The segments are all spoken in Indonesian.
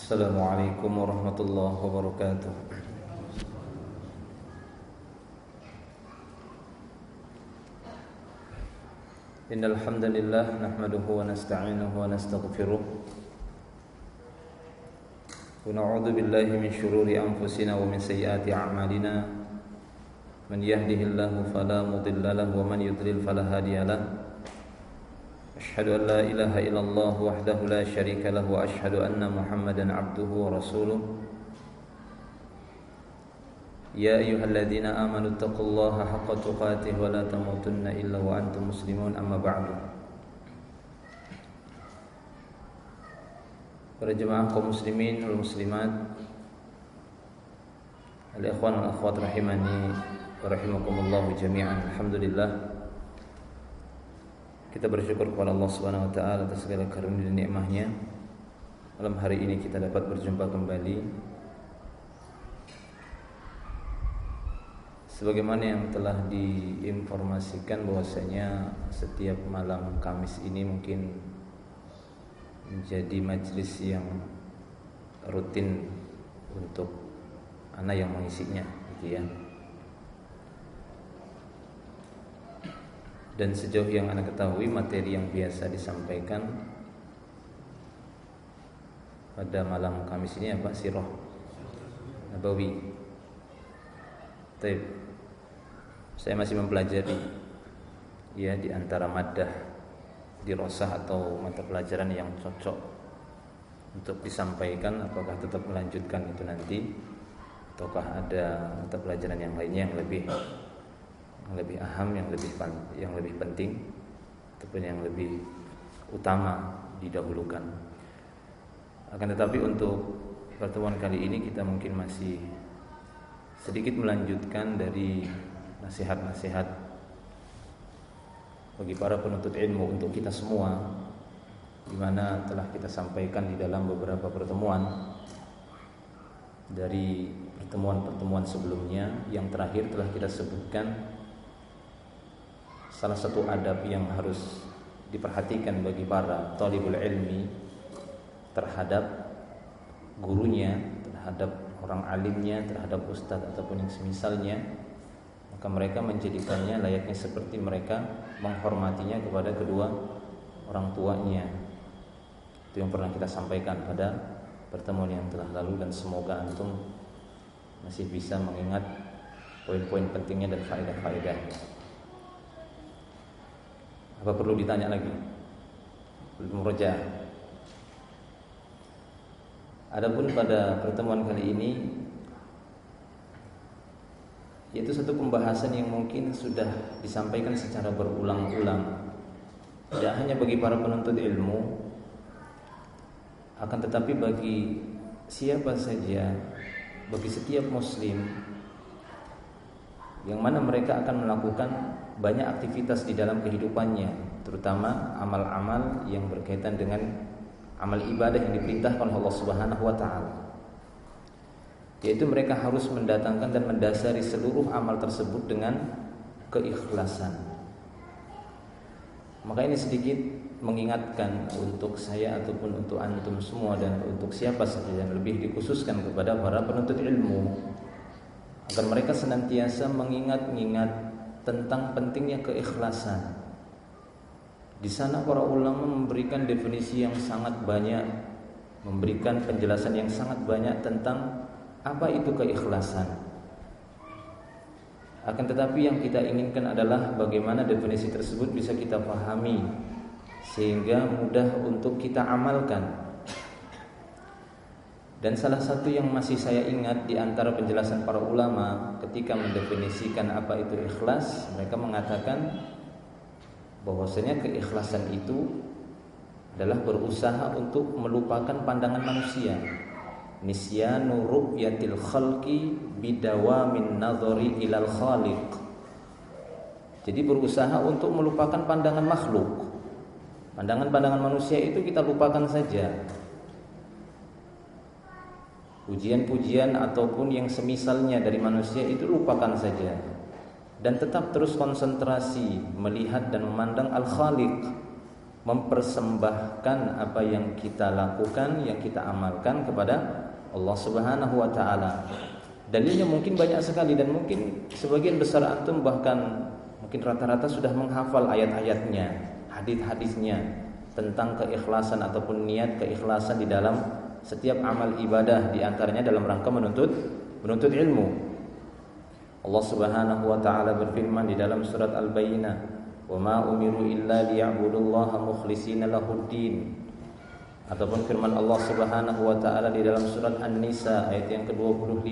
Assalamualaikum warahmatullahi wabarakatuh. Innal hamdalillah nahmaduhu wa nasta'inuhu wa nastaghfiruh. Wa na'udzu billahi min shururi anfusina wa min sayyiati a'malina. Man yahdihillahu fala mudilla lahu wa man yudlil fala hadiya lahu. Asyhadu an la ilaha illallah wahdahu la syarika lahu wa asyhadu anna Muhammadan abduhu wa rasuluh. Ya ayyuhalladzina amanu taqullaha haqqa tuqatih wa la tamutunna illa wa antum muslimun, amma ba'du. Para jemaah kaum muslimin wal muslimat, al-ikhwan wal akhwat rahimani wa rahimakumullah jami'an. Alhamdulillah, kita bersyukur kepada Allah Subhanahu wa taala atas segala karunia dan nikmat-Nya. Malam hari ini kita dapat berjumpa kembali sebagaimana yang telah diinformasikan bahwasanya setiap malam Kamis ini mungkin menjadi majelis yang rutin untuk anak yang mengisinya, gitu ya. Dan sejauh yang anak ketahui, materi yang biasa disampaikan pada malam Kamis ini apa? Sirah Nabawi. Baik. Saya masih mempelajari ya di antara maddah dirosah atau mata pelajaran yang cocok untuk disampaikan, apakah tetap melanjutkan itu nanti ataukah ada mata pelajaran yang lainnya yang lebih aham, yang lebih penting ataupun yang lebih utama didahulukan. Akan tetapi untuk pertemuan kali ini kita mungkin masih sedikit melanjutkan dari nasihat-nasihat bagi para penuntut ilmu untuk kita semua, di mana telah kita sampaikan di dalam beberapa pertemuan. Dari pertemuan-pertemuan sebelumnya, yang terakhir telah kita sebutkan salah satu adab yang harus diperhatikan bagi para thalibul ilmi terhadap gurunya, terhadap orang alimnya, terhadap ustadz ataupun yang semisalnya, maka mereka menjadikannya layaknya seperti mereka menghormatinya kepada kedua orang tuanya. Itu yang pernah kita sampaikan pada pertemuan yang telah lalu, dan semoga antum masih bisa mengingat poin-poin pentingnya dan faedah-faedahnya. Apa perlu ditanya lagi? Belum roja. Adapun pada pertemuan kali ini, yaitu satu pembahasan yang mungkin sudah disampaikan secara berulang-ulang, tidak hanya bagi para penuntut ilmu, akan tetapi bagi siapa saja, bagi setiap muslim, yang mana mereka akan melakukan banyak aktivitas di dalam kehidupannya, terutama amal-amal yang berkaitan dengan amal ibadah yang diperintahkan oleh Allah Subhanahu wa taala. Yaitu mereka harus mendatangkan dan mendasari seluruh amal tersebut dengan keikhlasan. Maka ini sedikit mengingatkan untuk saya ataupun untuk antum semua dan untuk siapa saja, yang lebih dikhususkan kepada para penuntut ilmu, agar mereka senantiasa mengingat-ingat tentang pentingnya keikhlasan. Di sana para ulama memberikan definisi yang sangat banyak, memberikan penjelasan yang sangat banyak tentang apa itu keikhlasan. Akan tetapi yang kita inginkan adalah bagaimana definisi tersebut bisa kita pahami sehingga mudah untuk kita amalkan. Dan salah satu yang masih saya ingat di antara penjelasan para ulama ketika mendefinisikan apa itu ikhlas, mereka mengatakan bahwasanya keikhlasan itu adalah berusaha untuk melupakan pandangan manusia. Nisyanu ru'yatil khalqi bidawamin nadhari ilal khaliq. Jadi berusaha untuk melupakan pandangan makhluk. Pandangan-pandangan manusia itu kita lupakan saja. Pujian-pujian ataupun yang semisalnya dari manusia itu lupakan saja, dan tetap terus konsentrasi melihat dan memandang Al-Khaliq, mempersembahkan apa yang kita lakukan, yang kita amalkan kepada Allah Subhanahu wa taala. Dalilnya mungkin banyak sekali dan mungkin sebagian besar antum bahkan mungkin rata-rata sudah menghafal ayat-ayatnya, hadis-hadisnya tentang keikhlasan ataupun niat keikhlasan di dalam setiap amal ibadah, di antaranya dalam rangka menuntut ilmu. Allah Subhanahu wa taala berfirman di dalam surat Al-Bayyinah, "Wa ma umiru illa liya'budullaha mukhlishina lahuddin." Ataupun firman Allah Subhanahu wa taala di dalam surat An-Nisa ayat yang ke-25.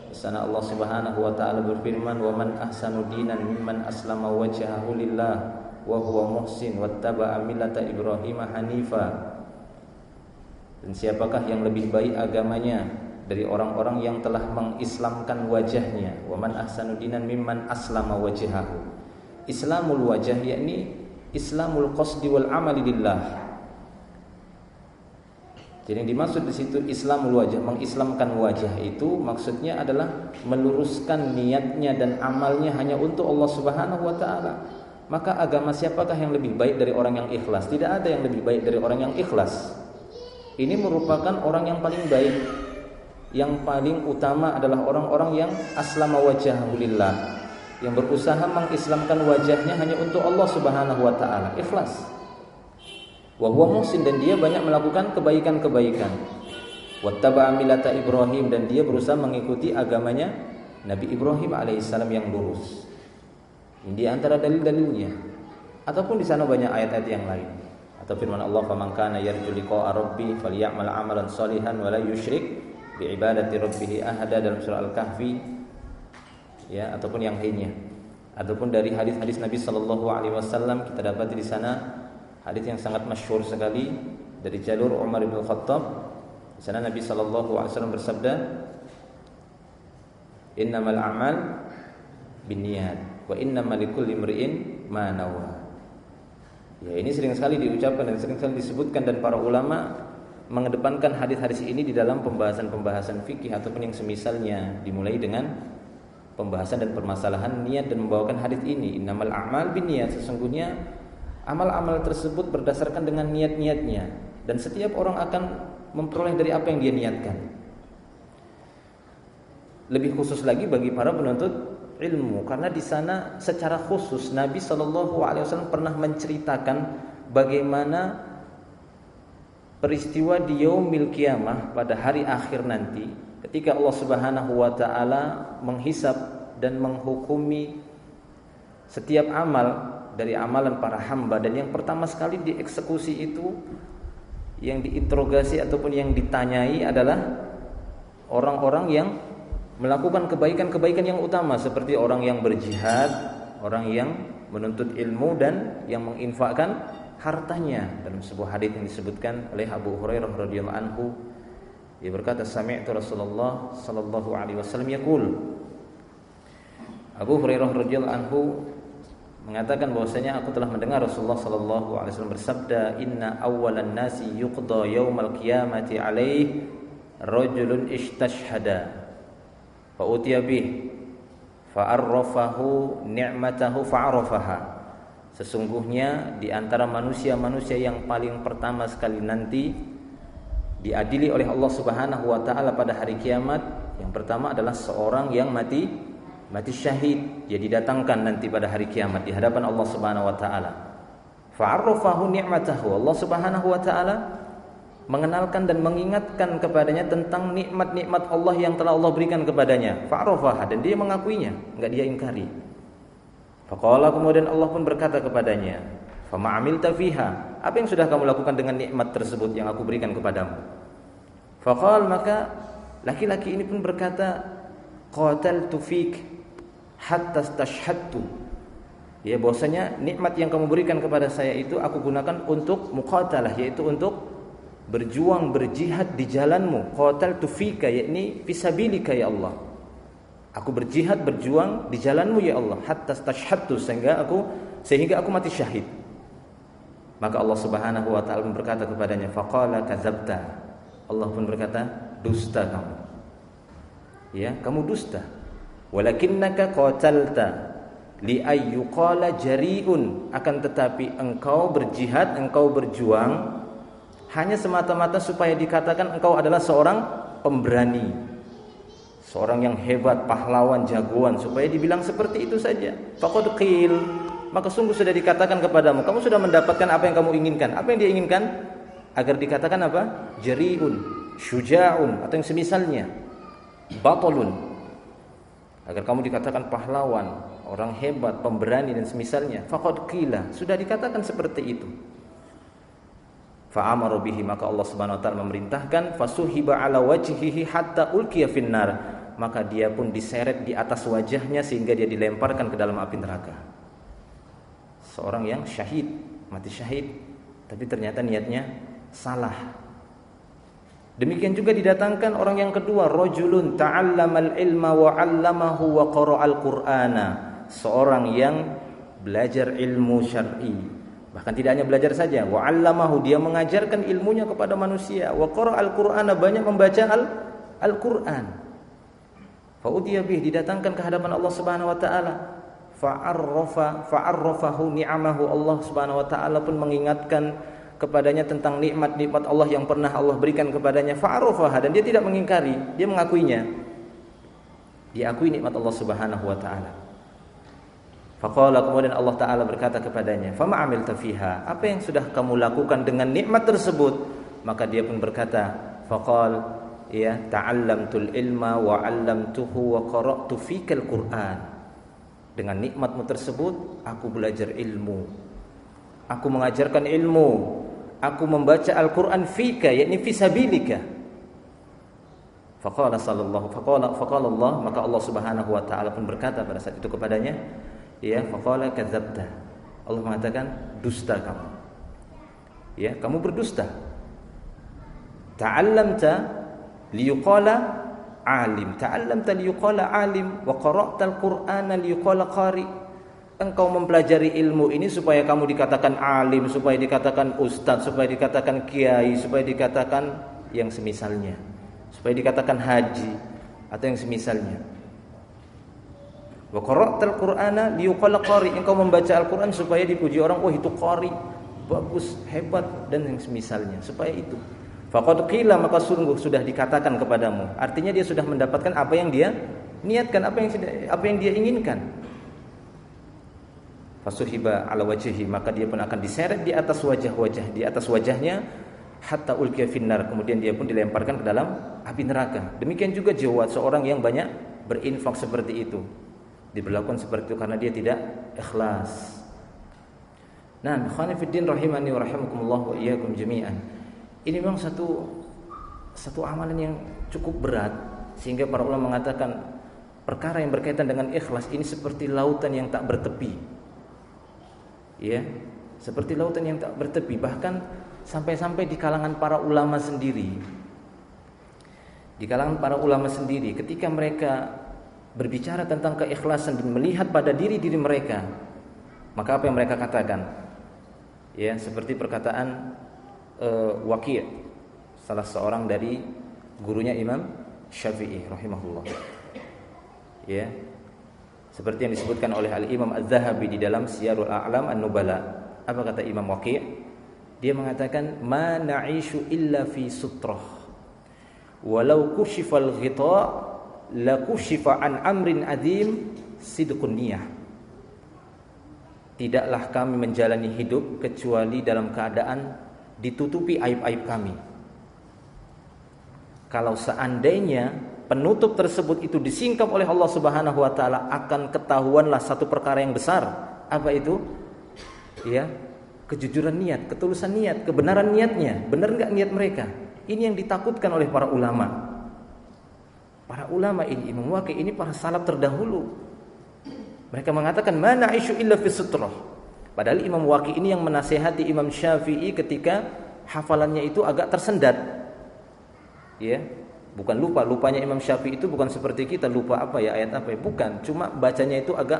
Di sana Allah Subhanahu wa taala berfirman, "Wa man ahsanu dinan mimman aslama wajhahu lillah wa huwa muhsin wattaba'a millata Ibrahim hanifa." Dan siapakah yang lebih baik agamanya dari orang-orang yang telah mengislamkan wajahnya. Wa man ahsanu dinan mimman aslama wajhahu. Islamul wajah yakni Islamul qasdi wal amali lillah. Jadi yang dimaksud di situ Islamul wajah, mengislamkan wajah itu maksudnya adalah meluruskan niatnya dan amalnya hanya untuk Allah Subhanahu wa taala. Maka agama siapakah yang lebih baik dari orang yang ikhlas? Tidak ada yang lebih baik dari orang yang ikhlas. Ini merupakan orang yang paling baik. Yang paling utama adalah orang-orang yang aslama wajhahu lillah, yang berusaha mengislamkan wajahnya hanya untuk Allah Subhanahu wa taala, ikhlas. Wa huwa muhsin, dan dia banyak melakukan kebaikan-kebaikan. Wattaba'a millata Ibrahim, dan dia berusaha mengikuti agamanya Nabi Ibrahim alaihissalam yang lurus. Ini di antara dalil-dalilnya. Ataupun di sana banyak ayat-ayat yang lain. Atau firman Allah, "Faman kana yarju liqa'a rabbih falyamal 'amalan shalihan wa la yusyrik bi'ibadati rabbih ahada," dalam surah Al-Kahfi. Ya, ataupun yang lainnya. Ataupun dari hadis-hadis Nabi sallallahu alaihi wasallam kita dapat di sana hadis yang sangat masyhur sekali dari jalur Umar bin Khattab. Di sana Nabi sallallahu alaihi wasallam bersabda, "Innamal a'mal binniyat wa innamal likulli imri'in ma nawa." Ya, ini sering sekali diucapkan dan sering sekali disebutkan, dan para ulama mengedepankan hadis-hadis ini di dalam pembahasan-pembahasan fikih ataupun yang semisalnya, dimulai dengan pembahasan dan permasalahan niat dan membawakan hadis ini, "Innamal a'mal binniyat." Sesungguhnya amal-amal tersebut berdasarkan dengan niat-niatnya, dan setiap orang akan memperoleh dari apa yang dia niatkan. Lebih khusus lagi bagi para penuntut ilmu, karena di sana secara khusus Nabi SAW pernah menceritakan bagaimana peristiwa di yaumil qiyamah, pada hari akhir nanti, ketika Allah Subhanahu wa taala menghisab dan menghukumi setiap amal dari amalan para hamba, dan yang pertama sekali dieksekusi itu, yang diinterogasi ataupun yang ditanyai adalah orang-orang yang melakukan kebaikan-kebaikan yang utama, seperti orang yang berjihad, orang yang menuntut ilmu, dan yang menginfakkan hartanya. Dalam sebuah hadis yang disebutkan oleh Abu Hurairah radhiyallahu anhu, dia berkata, "Sami'tu Rasulullah sallallahu alaihi wasallam yaqul." Abu Hurairah radhiyallahu anhu mengatakan bahwasanya aku telah mendengar Rasulullah sallallahu alaihi wasallam bersabda, "Inna awwalan nasi yuqda yaumal qiyamati alaihi rajulun istashhada fa utiya bih fa arrafahu ni'matahu fa arafaha." Sesungguhnya di antara manusia-manusia yang paling pertama sekali nanti diadili oleh Allah Subhanahu wa taala pada hari kiamat, yang pertama adalah seorang yang mati syahid. Dia didatangkan nanti pada hari kiamat di hadapan Allah Subhanahu wa taala. Fa'arrafahu ni'matahu. Allah Subhanahu wa taala mengenalkan dan mengingatkan kepadanya tentang nikmat-nikmat Allah yang telah Allah berikan kepadanya. Fa'arrafaha, dan dia mengakuinya, enggak dia ingkari. Faqala, kemudian Allah pun berkata kepadanya, "Fama 'amilta fiha?" Apa yang sudah kamu lakukan dengan nikmat tersebut yang aku berikan kepadamu? Faqal, maka laki-laki ini pun berkata, "Qataltu fik hatta stashhadtu." Ya, bahwasanya nikmat yang kamu berikan kepada saya itu aku gunakan untuk muqatalah, yaitu untuk berjuang, berjihad di jalanmu. Qataltu fika, yakni fisabilika ya Allah. Aku berjihad, berjuang di jalanmu ya Allah. Hatta stashhadtu, sehingga aku mati syahid. Maka Allah Subhanahu wa taala berkata kepadanya, "Faqala kadzabta." Allah pun berkata, "Dusta kamu." Ya, kamu dusta. Walakinnaka qatalta li ayyuqala jari'un, akan tetapi engkau berjihad, engkau berjuang hanya semata-mata supaya dikatakan engkau adalah seorang pemberani, seorang yang hebat, pahlawan, jagoan, supaya dibilang seperti itu saja. Faqad qil, maka sungguh sudah dikatakan kepadamu, kamu sudah mendapatkan apa yang kamu inginkan. Apa yang dia inginkan? Agar dikatakan apa? Jari'un, syuja'un, atau yang semisalnya, batalun, agar kamu dikatakan pahlawan, orang hebat, pemberani dan semisalnya. Faqad qila, sudah dikatakan seperti itu. Fa'amara bihi, maka Allah Subhanahu wa taala memerintahkan, fasuhiba ala wajhihi hatta ulqiya finnar, maka dia pun diseret di atas wajahnya sehingga dia dilemparkan ke dalam api neraka. Seorang yang syahid, mati syahid, tapi ternyata niatnya salah. Demikian juga didatangkan orang yang kedua, rajulun ta'allamal ilma wa 'allamahu wa qara'al qur'ana, seorang yang belajar ilmu syar'i, bahkan tidak hanya belajar saja, wa 'allamahu, dia mengajarkan ilmunya kepada manusia, wa qara'al qur'ana, banyak membaca Al-Qur'an. Fa utiya bih, didatangkan ke hadapan Allah Subhanahu wa taala, fa'arrafahu ni'amahu, Allah Subhanahu wa taala pun mengingatkan kepadanya tentang nikmat-nikmat Allah yang pernah Allah berikan kepadanya. Fa'arafaha, dan dia tidak mengingkari, dia mengakuinya. Dia akui nikmat Allah Subhanahu wa taala. Faqala, kemudian Allah taala berkata kepadanya, "Fama 'amilta fiha?" Apa yang sudah kamu lakukan dengan nikmat tersebut? Maka dia pun berkata, faqal, ya, ta'allamtul ilma wa 'allamtuhu wa qara'tu fikal Qur'an. Dengan nikmatmu tersebut aku belajar ilmu, aku mengajarkan ilmu, aku membaca Al-Qur'an fika, yakni fi sabilika. Faqala Allah, maka Allah Subhanahu wa taala pun berkata pada saat itu kepadanya, ya, faqala kadzabta. Allah mengatakan, dusta kamu. Ya, kamu berdusta. Ta'allamta liyuqala alim, ta'allamta liyuqala alim wa qara'tal Qur'ana liyuqala qari. Engkau mempelajari ilmu ini supaya kamu dikatakan alim, supaya dikatakan ustaz, supaya dikatakan kiai, supaya dikatakan yang semisalnya, supaya dikatakan haji atau yang semisalnya. Wa qara'tal Qur'ana liyuqala qari, engkau membaca Al-Qur'an supaya dipuji orang, oh itu qari, bagus, hebat, dan yang semisalnya, supaya itu. Faqad qila, maka sungguh sudah dikatakan kepadamu. Artinya dia sudah mendapatkan apa yang dia niatkan, apa yang dia inginkan. Fasuhiba ala wajhihi, maka dia pun akan diseret di atas wajahnya, hatta ulqiya finnar, kemudian dia pun dilemparkan ke dalam api neraka. Demikian juga jawab seorang yang banyak berinfak seperti itu, diberlakukan seperti itu karena dia tidak ikhlas. Nah, ikhwani fiddin rahimani wa rahimakumullah wa iyyakum jami'an. Ini memang satu amalan yang cukup berat, sehingga para ulama mengatakan perkara yang berkaitan dengan ikhlas ini seperti lautan yang tak bertepi. Ya, seperti lautan yang tak bertepi, bahkan sampai-sampai di kalangan para ulama sendiri. Di kalangan para ulama sendiri, ketika mereka berbicara tentang keikhlasan dan melihat pada diri-diri mereka, maka apa yang mereka katakan? Ya, seperti perkataan Waqi', salah seorang dari gurunya Imam Syafi'i rahimahullah. Ya, seperti yang disebutkan oleh Al-Imam Az-Zahabi di dalam Siyarul A'lam An-Nubala. Apa kata Imam Waqi'? Dia mengatakan, "Ma na'ishu illa fi sutrah. Walau kushifal ghita' la kushifa an amrin adzim sidqun niyah." Tidaklah kami menjalani hidup kecuali dalam keadaan ditutupi aib-aib kami. Kalau seandainya penutup tersebut itu disingkap oleh Allah Subhanahu wa taala, akan ketahuanlah satu perkara yang besar. Apa itu? Ya, kejujuran niat, ketulusan niat, kebenaran niatnya, benar enggak niat mereka? Ini yang ditakutkan oleh para ulama. Para ulama ini, Imam Waqi' ini para salaf terdahulu. Mereka mengatakan mana isyu illa fi sutrah. Padahal Imam Waqi' ini yang menasihati Imam Syafi'i ketika hafalannya itu agak tersendat. Ya, bukan lupanya Imam Syafi'i itu bukan seperti kita lupa apa ya ayat apa ya, bukan, cuma bacanya itu agak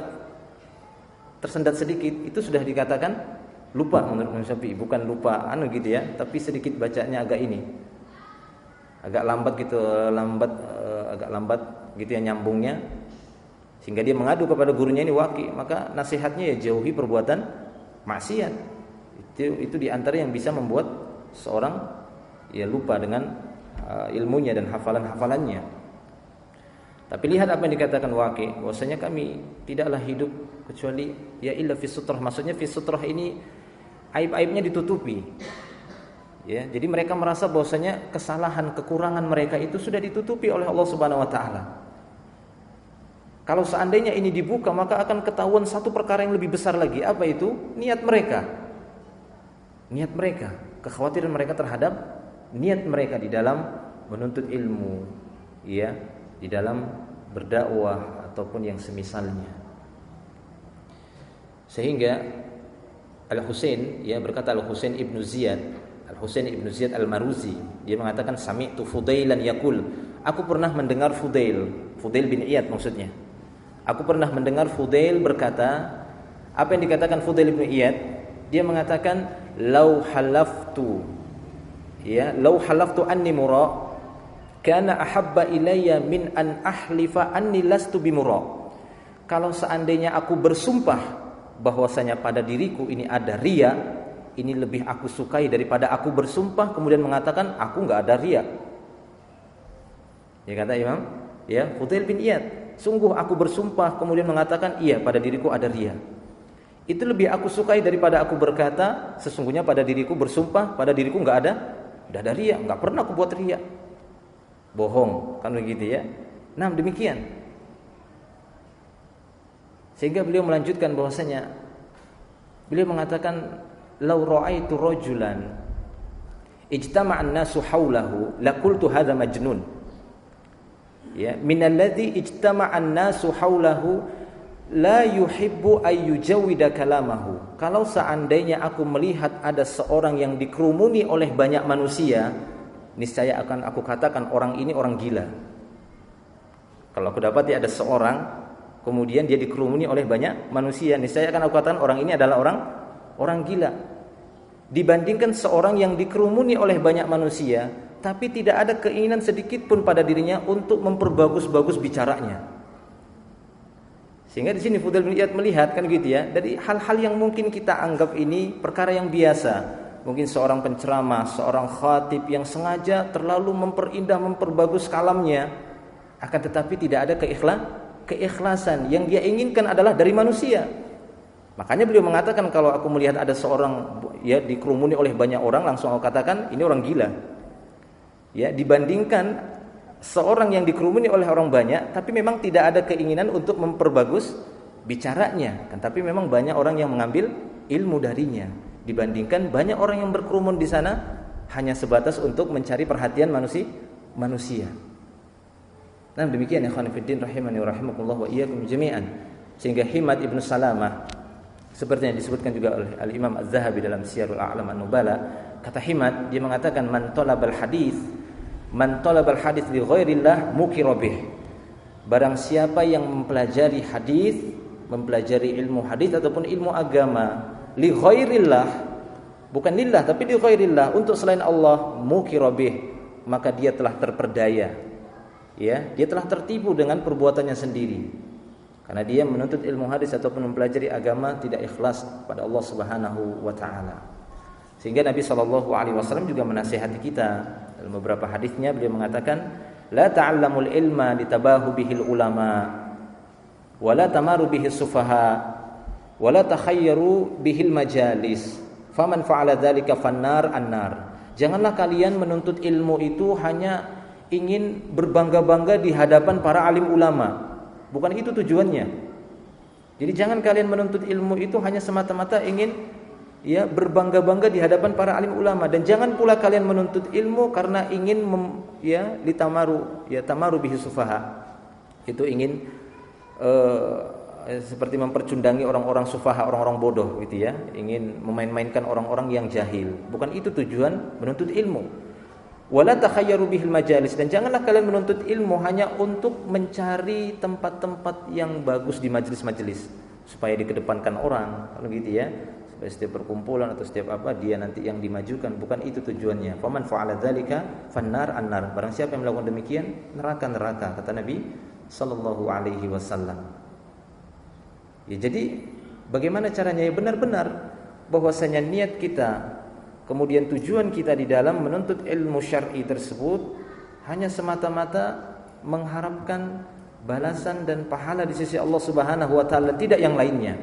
tersendat sedikit, itu sudah dikatakan lupa menurut Imam Syafi'i, bukan lupa gitu ya, tapi sedikit bacanya agak ini, agak lambat gitu, agak lambat gitu ya nyambungnya, sehingga dia mengadu kepada gurunya ini Waqi, maka nasihatnya ya jauhi perbuatan maksiat. Itu di antara yang bisa membuat seorang ya lupa dengan ilmunya dan hafalan-hafalannya. Tapi lihat apa yang dikatakan Waqi, bahwasanya kami tidaklah hidup kecuali ya illa fi sutrah. Maksudnya fi sutrah ini aib-aibnya ditutupi. Ya, jadi mereka merasa bahwasanya kesalahan, kekurangan mereka itu sudah ditutupi oleh Allah Subhanahu wa taala. Kalau seandainya ini dibuka, maka akan ketahuan satu perkara yang lebih besar lagi. Apa itu? Niat mereka. Niat mereka, kekhawatiran mereka terhadap niat mereka di dalam menuntut ilmu, ya, di dalam berdakwah ataupun yang semisalnya. Sehingga Al-Husain, ya, berkata Al-Husain ibnu Ziyad Al-Maruzi, dia mengatakan sami'tu Fudailan yaqul, aku pernah mendengar Fudail bin Iyad maksudnya. Aku pernah mendengar Fudail berkata, apa yang dikatakan Fudail bin Iyad? Dia mengatakan lau halaftu anni mura kana ahabba ilayya min an ahlifa anni lastu bimura. Kalau seandainya aku bersumpah bahwasanya pada diriku ini ada riya, ini lebih aku sukai daripada aku bersumpah kemudian mengatakan aku enggak ada riya. Ya kata Imam, ya, Fudail bin Iyad, sungguh aku bersumpah kemudian mengatakan iya pada diriku ada riya. Itu lebih aku sukai daripada aku berkata sesungguhnya pada diriku bersumpah pada diriku enggak ada riya, enggak pernah aku buat riya. Bohong, kan begitu ya. Nah, demikian. Sehingga beliau melanjutkan bahwasanya beliau mengatakan lau ra'aitu rajulan ijtama'an nasu haulahu laqultu hadza majnun. Ya, minalladzi ijtama'an nasu haulahu la yuhibbu ay yujawwida kalamahu. Kalau seandainya aku melihat ada seorang yang dikerumuni oleh banyak manusia, niscaya akan aku katakan orang ini orang gila. Kalau aku dapati ada seorang kemudian dia dikerumuni oleh banyak manusia, niscaya akan aku katakan orang ini adalah orang gila. Dibandingkan seorang yang dikerumuni oleh banyak manusia tapi tidak ada keinginan sedikit pun pada dirinya untuk memperbagus-bagus bicaranya. Sehingga di sini Fudail bin Iyad melihat kan gitu ya, dari hal-hal yang mungkin kita anggap ini perkara yang biasa. Mungkin seorang penceramah, seorang khatib yang sengaja terlalu memperindah, memperbagus kalamnya, akan tetapi tidak ada keikhlasan. Yang dia inginkan adalah dari manusia. Makanya beliau mengatakan kalau aku melihat ada seorang ya dikerumuni oleh banyak orang, langsung aku katakan ini orang gila. Ya, dibandingkan seorang yang dikerumuni oleh orang banyak tapi memang tidak ada keinginan untuk memperbagus bicaranya, kan tapi memang banyak orang yang mengambil ilmu darinya. Dibandingkan banyak orang yang berkerumun di sana hanya sebatas untuk mencari perhatian manusia. Nah, demikian ya ikhwan fillah rahimani wa rahimakumullah wa iyyakum jami'an. Sehingga Himad Ibnu Salamah seperti yang disebutkan juga oleh Al-Imam Az-Zahabi dalam Siyarul A'lam An-Nubala, kata Himad, dia mengatakan man talabal hadis li ghairillah mukira bih. Barang siapa yang mempelajari hadis, mempelajari ilmu hadis ataupun ilmu agama li ghairillah, bukan lillah tapi li ghairillah, untuk selain Allah, mukira bih, maka dia telah terperdaya. Ya, dia telah tertipu dengan perbuatannya sendiri. Karena dia menuntut ilmu hadis ataupun mempelajari agama tidak ikhlas pada Allah Subhanahu wa taala. Sehingga Nabi SAW juga menasihati kita dalam beberapa hadisnya, beliau mengatakan la ta'allamul ilma litabahu bihil ulama wa la tamaru bihis sufaha wa la takhayyaru bihil majalis faman fa'ala dzalika fannar annar. Janganlah kalian menuntut ilmu itu hanya ingin berbangga-bangga di hadapan para alim ulama. Bukan itu tujuannya. Jadi jangan kalian menuntut ilmu itu hanya semata-mata ingin ya berbangga-bangga di hadapan para alim ulama, dan jangan pula kalian menuntut ilmu karena ingin tamaru bihi sufaha. Itu ingin seperti mempercundangi orang-orang sufaha, orang-orang bodoh gitu ya, ingin memain-mainkan orang-orang yang jahil. Bukan itu tujuan menuntut ilmu. Wala takhayyaru bihil majalis, dan janganlah kalian menuntut ilmu hanya untuk mencari tempat-tempat yang bagus di majelis-majelis supaya dikedepankan orang, kalau gitu ya, supaya setiap perkumpulan atau setiap apa dia nanti yang dimajukan. Bukan itu tujuannya. Faman fa'ala dzalika fannar annar. Barang siapa yang melakukan demikian, neraka, kata Nabi sallallahu alaihi wasallam. Ya, jadi bagaimana caranya? Ya benar-benar bahwasanya niat kita, kemudian tujuan kita di dalam menuntut ilmu syar'i tersebut hanya semata-mata mengharapkan balasan dan pahala di sisi Allah Subhanahu wa taala, tidak yang lainnya.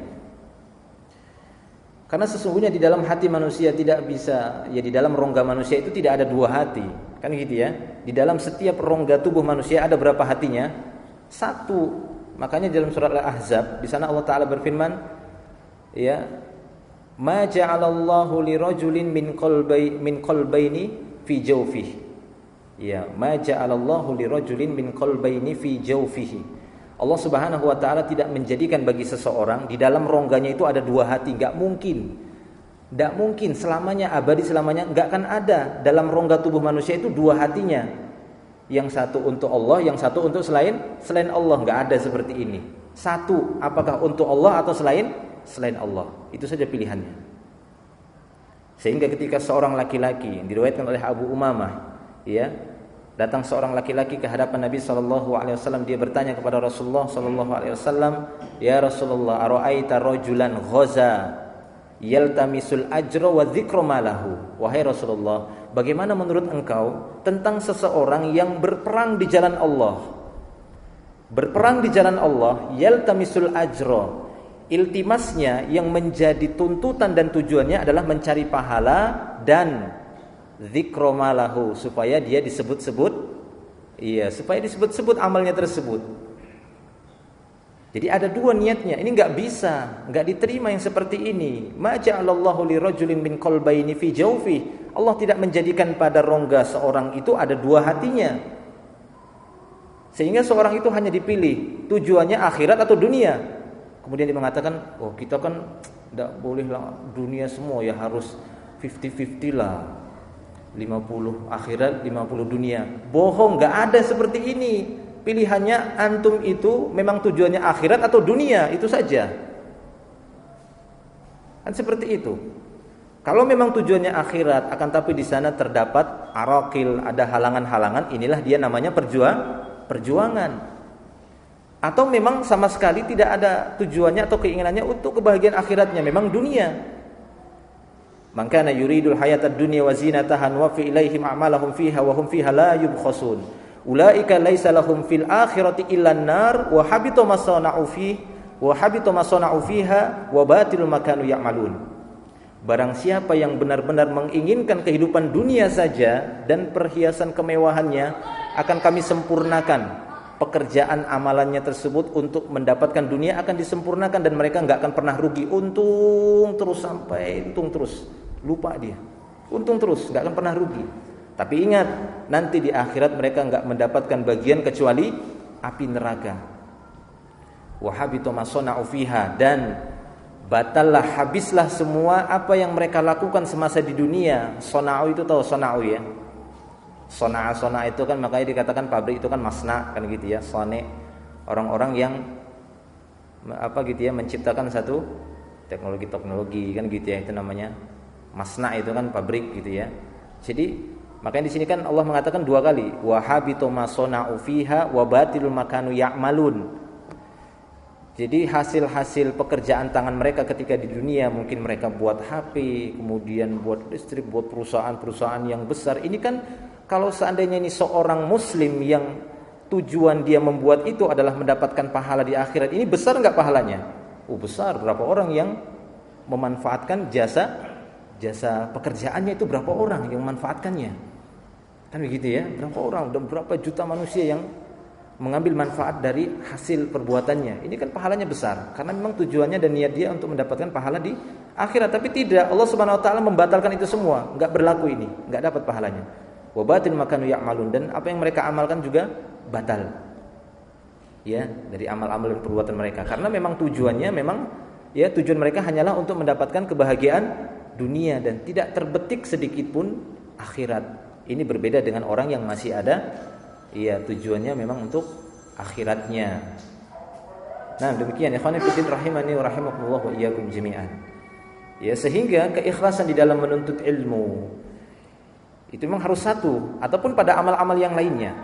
Karena sesungguhnya di dalam hati manusia tidak bisa, ya di dalam rongga manusia itu tidak ada dua hati. Kan gitu ya. Di dalam setiap rongga tubuh manusia ada berapa hatinya? Satu. Makanya dalam surat Al-Ahzab di sana Allah taala berfirman, ya, ma ja'alallahu lirajulin min qalbayni fi jawfihi. Ya, ma ja'alallahu lirajulin min qalbayni fi jawfihi. Allah Subhanahu wa taala tidak menjadikan bagi seseorang di dalam rongganya itu ada dua hati, enggak mungkin. Enggak mungkin selamanya, abadi selamanya enggak akan ada dalam rongga tubuh manusia itu dua hatinya. Yang satu untuk Allah, yang satu untuk selain Allah, enggak ada seperti ini. Satu, apakah untuk Allah atau selain Allah. Itu saja pilihannya. Sehingga ketika seorang laki-laki, diriwayatkan oleh Abu Umamah, ya, datang seorang laki-laki ke hadapan Nabi sallallahu alaihi wasallam, dia bertanya kepada Rasulullah sallallahu alaihi wasallam, "Ya Rasulullah, ara'aita rajulan ghaza yaltamisul ajra wa dzikra malahu?" Wahai Rasulullah, bagaimana menurut engkau tentang seseorang yang berperang di jalan Allah? Berperang di jalan Allah, yaltamisul ajra, iltimasnya yang menjadi tuntutan dan tujuannya adalah mencari pahala dan dzikromalahu, supaya dia disebut-sebut, iya, supaya disebut-sebut amalnya tersebut. Jadi ada dua niatnya. Ini enggak bisa, enggak diterima yang seperti ini. Ma ja'alallahu lirajulin min qalbayni fi jawfi. Allah tidak menjadikan pada rongga seorang itu ada dua hatinya. Sehingga seorang itu hanya dipilih tujuannya akhirat atau dunia. Kemudian dia mengatakan, "Oh, kita kan enggak boleh lah dunia semua, ya harus 50-50 lah. 50 akhirat, 50 dunia." Bohong, enggak ada seperti ini. Pilihannya antum itu memang tujuannya akhirat atau dunia, itu saja. Kan seperti itu. Kalau memang tujuannya akhirat, akan tapi di sana terdapat arakil, ada halangan-halangan, inilah dia namanya perjuangan. Atau memang sama sekali tidak ada tujuannya atau keinginannya untuk kebahagiaan akhiratnya, memang dunia. Man kana yuridul hayatad dunya wa zinataha nuwaffi ilaihim a'malahum fiha wa hum fiha la yubkhasun. Ulaika laisa lahum fil akhirati illa an-nar wa habita ma sana'u fiha wa batilul makanu ya'malun. Barang siapa yang benar-benar menginginkan kehidupan dunia saja dan perhiasan kemewahannya, akan kami sempurnakan pekerjaan amalannya tersebut untuk mendapatkan dunia, akan disempurnakan dan mereka enggak akan pernah rugi. Untung terus sampai untung terus. Lupa dia. Untung terus, enggak akan pernah rugi. Tapi ingat, nanti di akhirat mereka enggak mendapatkan bagian kecuali api neraka. Wa habita ma sana'u fiha, dan batallah, habislah semua apa yang mereka lakukan semasa di dunia. Sona'u itu tahu sona'u ya. Sona itu kan makanya dikatakan pabrik itu kan masna, kan gitu ya. Sone, orang-orang yang apa gitu ya, menciptakan satu teknologi kan gitu ya, itu namanya masna, itu kan pabrik gitu ya. Jadi makanya di sini kan Allah mengatakan dua kali, wa habitu ma sana'u fiha wa batilul makanu ya'malun. Jadi hasil-hasil pekerjaan tangan mereka ketika di dunia, mungkin mereka buat HP, kemudian buat listrik, buat perusahaan-perusahaan yang besar. Ini kan kalau seandainya ini seorang muslim yang tujuan dia membuat itu adalah mendapatkan pahala di akhirat, ini besar enggak pahalanya? Oh, besar. Berapa orang yang memanfaatkan jasa pekerjaannya itu, berapa orang yang memanfaatkannya? Kan begitu ya? Berapa orang, dan berapa juta manusia yang mengambil manfaat dari hasil perbuatannya. Ini kan pahalanya besar karena memang tujuannya dan niat dia untuk mendapatkan pahala di akhirat. Tapi tidak, Allah Subhanahu wa taala membatalkan itu semua. Enggak berlaku ini, enggak dapat pahalanya. Wa batil makanu ya'malun, dan apa yang mereka amalkan juga batal. Ya, dari amal-amal dan perbuatan mereka. Karena memang tujuannya tujuan mereka hanyalah untuk mendapatkan kebahagiaan dunia dan tidak terbetik sedikit pun akhirat. Ini berbeda dengan orang yang masih ada tujuannya memang untuk akhiratnya. Nah, demikian ikhwan fillah rahimani wa rahimakumullah wa iyyakum jami'an. Ya, sehingga keikhlasan di dalam menuntut ilmu itu memang harus satu, ataupun pada amal-amal yang lainnya.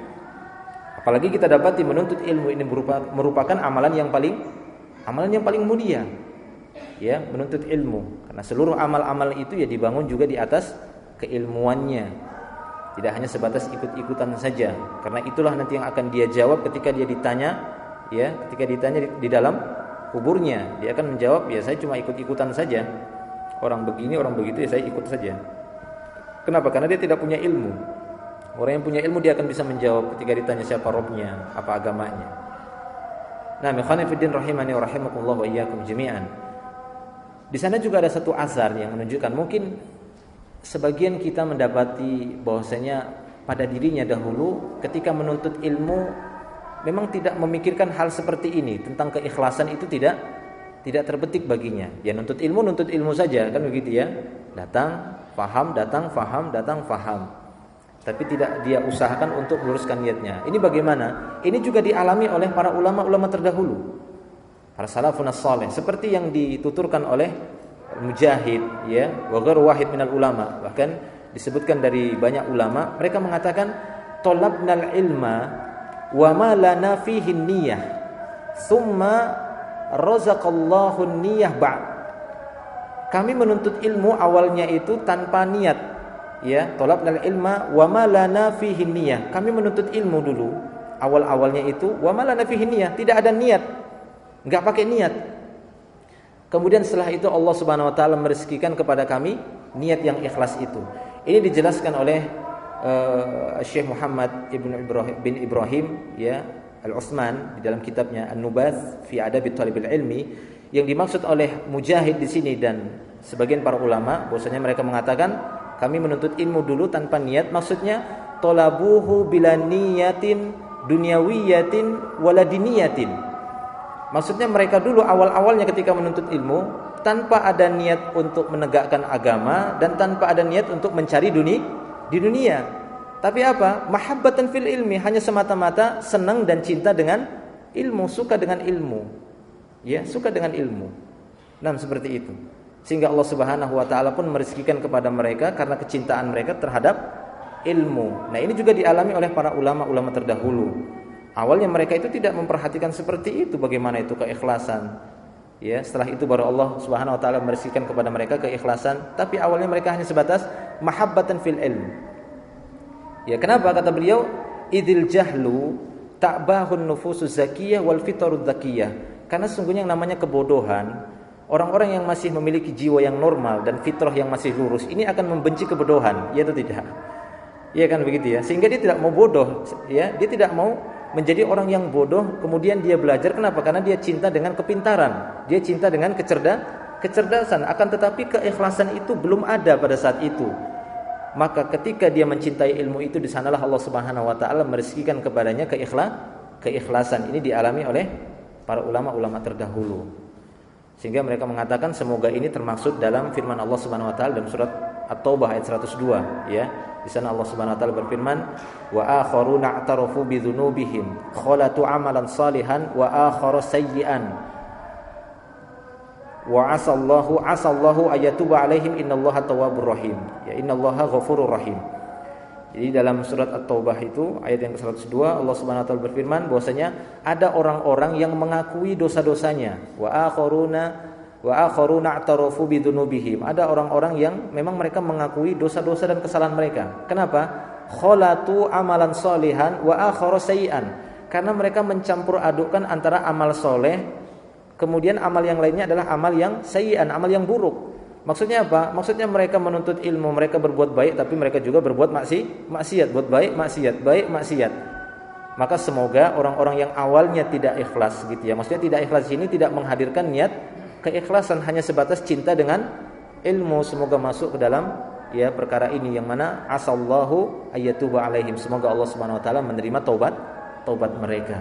Apalagi kita dapati menuntut ilmu ini merupakan amalan yang paling Amalan yang paling mulia. Ya, menuntut ilmu. Karena seluruh amal-amal itu ya dibangun juga di atas keilmuannya. Tidak hanya sebatas ikut-ikutan saja. Karena itulah nanti yang akan dia jawab ketika dia ditanya, ya, ketika ditanya di dalam kuburnya, dia akan menjawab, ya saya cuma ikut-ikutan saja. Orang begini, orang begitu, ya saya ikut saja. Kenapa? Karena dia tidak punya ilmu. Orang yang punya ilmu dia akan bisa menjawab ketika ditanya siapa Rabbnya, apa agamanya. Nah, ikhwan fillah rahimani wa rahimakumullah wa iyyakum jami'an. Di sana juga ada satu azhar yang menunjukkan mungkin sebagian kita mendapati bahwasanya pada dirinya dahulu ketika menuntut ilmu memang tidak memikirkan hal seperti ini, tentang keikhlasan itu tidak terbetik baginya. Ya nuntut ilmu saja, kan begitu ya. Datang, faham, datang, faham. Tapi tidak dia usahakan untuk meluruskan niatnya. Ini bagaimana? Ini juga dialami oleh para ulama-ulama terdahulu. Para salafun as-salih, seperti yang dituturkan oleh Mujahid, ya, wa ghairu wahid minal ulama. Bahkan disebutkan dari banyak ulama, mereka mengatakan talabnal ilma wa ma lana fihi niyyah thumma razaqallahu niyyah ba'd. Kami menuntut ilmu awalnya itu tanpa niat, ya, talabnal ilma wa ma lana fihi niyyah. Kami menuntut ilmu dulu awal-awalnya itu wa ma lana fihi niyyah, tidak ada niat, enggak pakai niat. Kemudian setelah itu Allah Subhanahu wa taala merezekikan kepada kami niat yang ikhlas itu. Ini dijelaskan oleh Syekh Muhammad bin Ibrahim, ya, Al-Utsman di dalam kitabnya An-Nubath fi Adabi Thalibil Ilmi. Yang dimaksud oleh Mujahid di sini dan sebagian para ulama bahwasanya mereka mengatakan kami menuntut ilmu dulu tanpa niat, maksudnya talabuhu bila niyatin dunyawiyatin waladiniyatin. Maksudnya mereka dulu awal-awalnya ketika menuntut ilmu tanpa ada niat untuk menegakkan agama dan tanpa ada niat untuk mencari di dunia. Tapi apa? Mahabbatan fil ilmi, hanya semata-mata senang dan cinta dengan ilmu, suka dengan ilmu. Ya, suka dengan ilmu. Nah, seperti itu. Sehingga Allah Subhanahu wa taala pun merezekikan kepada mereka karena kecintaan mereka terhadap ilmu. Nah, ini juga dialami oleh para ulama-ulama terdahulu. Awalnya mereka itu tidak memperhatikan seperti itu, bagaimana itu keikhlasan. Ya, setelah itu baru Allah Subhanahu wa taala merezekikan kepada mereka keikhlasan, tapi awalnya mereka hanya sebatas mahabbatan fil ilm. Ya, kenapa kata beliau? Idil jahlu ta'bahun nufusu zakiyah wal fitrud zakiyah. Karena sesungguhnya yang namanya kebodohan, orang-orang yang masih memiliki jiwa yang normal dan fitrah yang masih lurus, ini akan membenci kebodohan, ya atau tidak? Ya kan begitu ya. Sehingga dia tidak mau bodoh, ya, dia tidak mau menjadi orang yang bodoh, kemudian dia belajar. Kenapa? Karena dia cinta dengan kepintaran, dia cinta dengan kecerdasan. Akan tetapi keikhlasan itu belum ada pada saat itu. Maka ketika dia mencintai ilmu itu, di sanalah Allah Subhanahu wa taala merezekikan kepadanya keikhlasan. Ini dialami oleh para ulama-ulama terdahulu. Sehingga mereka mengatakan semoga ini termaksud dalam firman Allah Subhanahu wa taala dalam surat At-Taubah ayat 102, ya. Di sana Allah Subhanahu wa taala berfirman, wa akharuna i'tarafu bi dzunubihim khalatu amalan salihan wa akhara sayyi'an wa asallahu ayatuba alaihim innallaha tawwabur rahim. Ya, innallaha ghafurur rahim. Jadi dalam surat At-Taubah itu ayat yang ke-102 Allah Subhanahu wa taala berfirman bahwasanya ada orang-orang yang mengakui dosa-dosanya, wa akharuna i'tarafu bidzunubihim. Ada orang-orang yang memang mereka mengakui dosa-dosa dan kesalahan mereka. Kenapa? Khalatu amalan sholihan wa akhara sayyi'an. Karena mereka mencampur adukkan antara amal soleh, kemudian amal yang lainnya adalah amal yang sayyi'an, amal yang buruk. Maksudnya apa? Maksudnya mereka menuntut ilmu, mereka berbuat baik, tapi mereka juga berbuat maksiat, buat baik maksiat. Maka semoga orang-orang yang awalnya tidak ikhlas gitu ya. Maksudnya tidak ikhlas ini tidak menghadirkan niat keikhlasan, hanya sebatas cinta dengan ilmu, semoga masuk ke dalam, ya, perkara ini yang mana asallahu ayatuba alaihim. Semoga Allah Subhanahu wa taala menerima taubat mereka.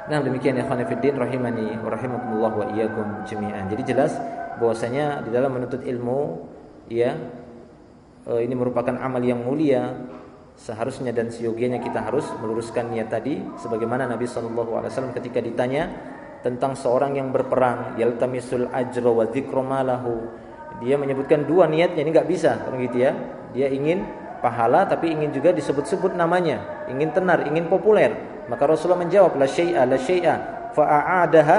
Nah, demikian ya ikhwan fillah rahimani wa rahimakumullah wa iyyakum jami'an. Jadi jelas bahwasanya di dalam menuntut ilmu, ya, ini merupakan amal yang mulia. Seharusnya dan seyogianya kita harus meluruskan niat tadi, sebagaimana Nabi SAW ketika ditanya tentang seorang yang berperang, yaltamisul ajra wa dzikra malahu, dia menyebutkan dua niatnya, ini enggak bisa kan gitu ya. Dia ingin pahala tapi ingin juga disebut-sebut namanya, ingin tenar, ingin populer. Maka Rasulullah menjawab la syai'a fa a'adaha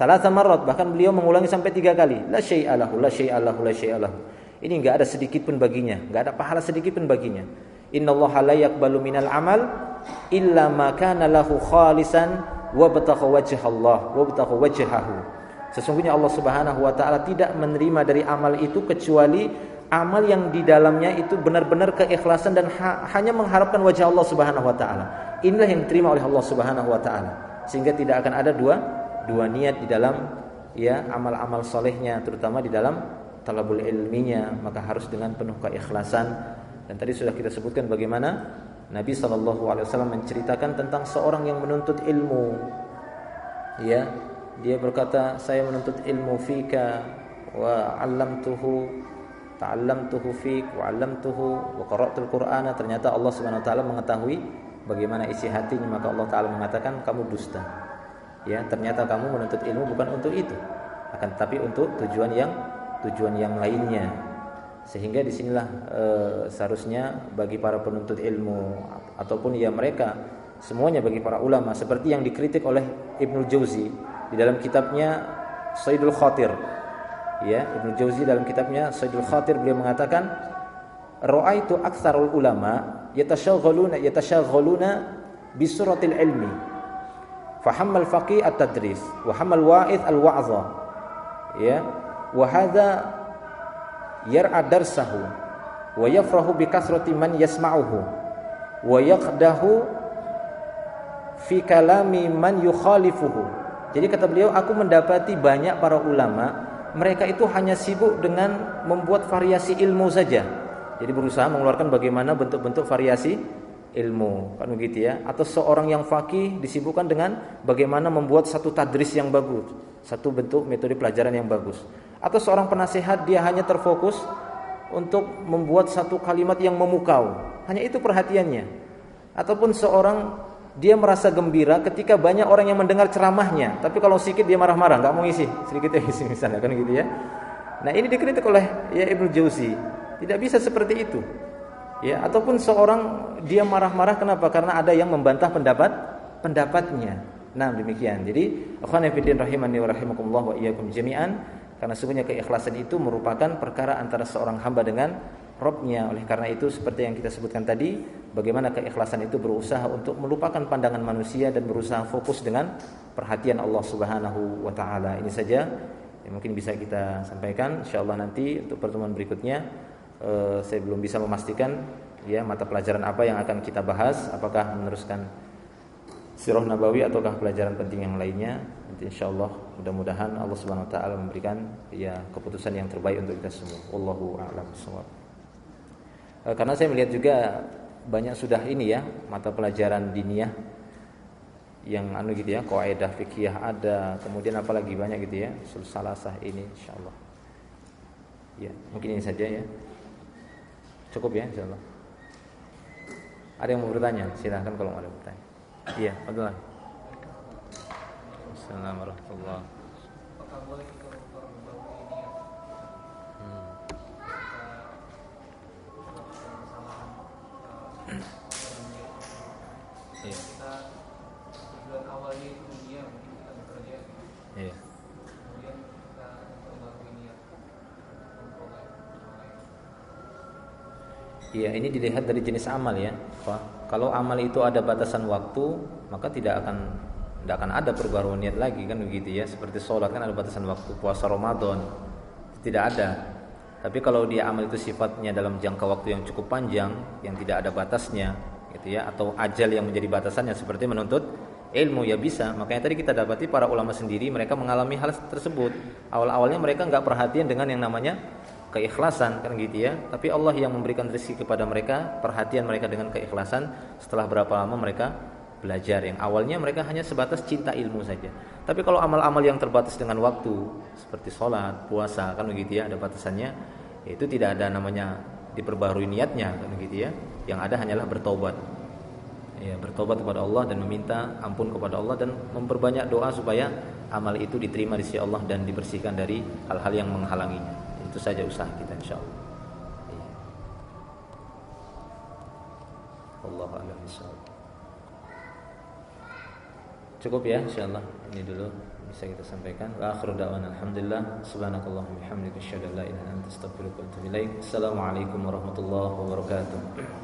Thalatha marrat, bahkan beliau mengulangi sampai 3 kali. La syai'a lahu, la syai'a lahu, la syai'a lahu. Ini enggak ada sedikit pun baginya, enggak ada pahala sedikit pun baginya. Innallaha la yaqbalu minal amal illa ma kana lahu khalisan wa batagha wajhallah wa batagha wajhahu. Sesungguhnya Allah Subhanahu wa taala tidak menerima dari amal itu kecuali amal yang di dalamnya itu benar-benar keikhlasan dan hanya mengharapkan wajah Allah Subhanahu wa taala. Inilah yang diterima oleh Allah Subhanahu wa taala. Sehingga tidak akan ada dua niat di dalam ya amal-amal solehnya, terutama di dalam talabul ilminya, maka harus dengan penuh keikhlasan. Dan tadi sudah kita sebutkan bagaimana Nabi SAW menceritakan tentang seorang yang menuntut ilmu. Ya, dia berkata, saya menuntut ilmu fika wa 'allamtuhu, ta'allamtuhu fik wa 'allamtuhu wa qara'tul Qur'ana. Ternyata Allah Subhanahu wa taala mengetahui bagaimana isi hatinya, maka Allah taala mengatakan kamu dusta. Ya, ternyata kamu menuntut ilmu bukan untuk itu, akan tetapi untuk tujuan yang lainnya. Sehingga disinilah seharusnya bagi para penuntut ilmu ataupun ya mereka semuanya, bagi para ulama, seperti yang dikritik oleh Ibnu Jauzi di dalam kitabnya Saidul Khatir. Ya, Ibnu Jauzi dalam kitabnya Saidul Khatir beliau mengatakan, ra'aitu aktsarul ulama yatashaghaluna bi suratil ilmi. Fahammal faqih at-tadris wa hammal wa'id al-wa'za. Ya, wa hadza yar'a darsahu wa yafrahu bi kasrati man yasma'uhu wa yaqdahu fi kalami man yukhalifuhu. Jadi kata beliau, aku mendapati banyak para ulama, mereka itu hanya sibuk dengan membuat variasi ilmu saja. Jadi berusaha mengeluarkan bagaimana bentuk-bentuk variasi ilmu, kan begitu ya. Atau seorang yang faqih disibukkan dengan bagaimana membuat satu tadris yang bagus, satu bentuk metode pelajaran yang bagus. Atau seorang penasihat, dia hanya terfokus untuk membuat satu kalimat yang memukau, hanya itu perhatiannya. Ataupun seorang, dia merasa gembira ketika banyak orang yang mendengar ceramahnya, tapi kalau sedikit dia marah-marah, nggak mau isi, sedikit ya isi misalnya, kan gitu ya. Nah, ini dikritik oleh ya Ibnu Jauzi. Tidak bisa seperti itu. Ya, ataupun seorang dia marah-marah kenapa? Karena ada yang membantah pendapatnya. Nah, demikian. Jadi, akhwan fillah rahimani wa rahimakumullah wa iyyakum jami'an, karena sesungguhnya keikhlasan itu merupakan perkara antara seorang hamba dengan Rabb-nya. Oleh karena itu, seperti yang kita sebutkan tadi, bagaimana keikhlasan itu berusaha untuk melupakan pandangan manusia dan berusaha fokus dengan perhatian Allah Subhanahu wa taala. Ini saja yang mungkin bisa kita sampaikan. Insyaallah nanti untuk pertemuan berikutnya saya belum bisa memastikan ya mata pelajaran apa yang akan kita bahas, apakah meneruskan Sirah Nabawi ataukah pelajaran penting yang lainnya. Nanti insyaallah mudah-mudahan Allah Subhanahu wa taala memberikan ya keputusan yang terbaik untuk kita semua. Wallahu a'lam bishawab. Karena saya melihat juga banyak sudah ini ya mata pelajaran diniyah yang gitu ya, kaidah fikih ada, kemudian apalagi banyak gitu ya, usul salasah ini insyaallah. Ya, mungkin ini saja ya. Cukup ya insyaallah. Ada yang mau bertanya? Silahkan kalau ada bertanya. Iya, betul. Assalamualaikum warahmatullahi wabarakatuh. Apakah boleh kita orang baru ini ya? Kita tujuan awalnya itu dunia, mungkin kita bekerja. Iya. Kemudian kita baru ini ya. Iya, ini dilihat dari jenis amal ya. Kalau amal itu ada batasan waktu, maka tidak akan ada perbaruan niat lagi kan begitu ya. Seperti sholat kan ada batasan waktu, puasa Ramadan tidak ada. Tapi kalau dia amal itu sifatnya dalam jangka waktu yang cukup panjang, yang tidak ada batasnya gitu ya, atau ajal yang menjadi batasannya seperti menuntut ilmu ya bisa. Makanya tadi kita dapati para ulama sendiri mereka mengalami hal tersebut. Awal-awalnya mereka enggak perhatian dengan yang namanya keikhlasan kan gitu ya, tapi Allah yang memberikan rezeki kepada mereka, perhatian mereka dengan keikhlasan. Setelah berapa lama mereka belajar, yang awalnya mereka hanya sebatas cinta ilmu saja. Tapi kalau amal-amal yang terbatas dengan waktu seperti sholat, puasa kan begitu ya, ada batasannya, itu tidak ada namanya diperbarui niatnya kan begitu ya. Yang ada hanyalah bertobat ya, bertobat kepada Allah dan meminta ampun kepada Allah dan memperbanyak doa supaya amal itu diterima di sisi Allah dan dibersihkan dari hal-hal yang menghalanginya. Itu saja usaha kita insyaallah. Wallahu a'lam bishawab. Cukup ya insyaallah. Ini dulu. bisa kita sampaikan. Wa akhiru da'wana alhamdulillah. Subhanakallahumma bihamdika asyhadu an la ilaha illa anta astaghfiruka wa atubu ilaik. Assalamualaikum warahmatullahi wabarakatuh.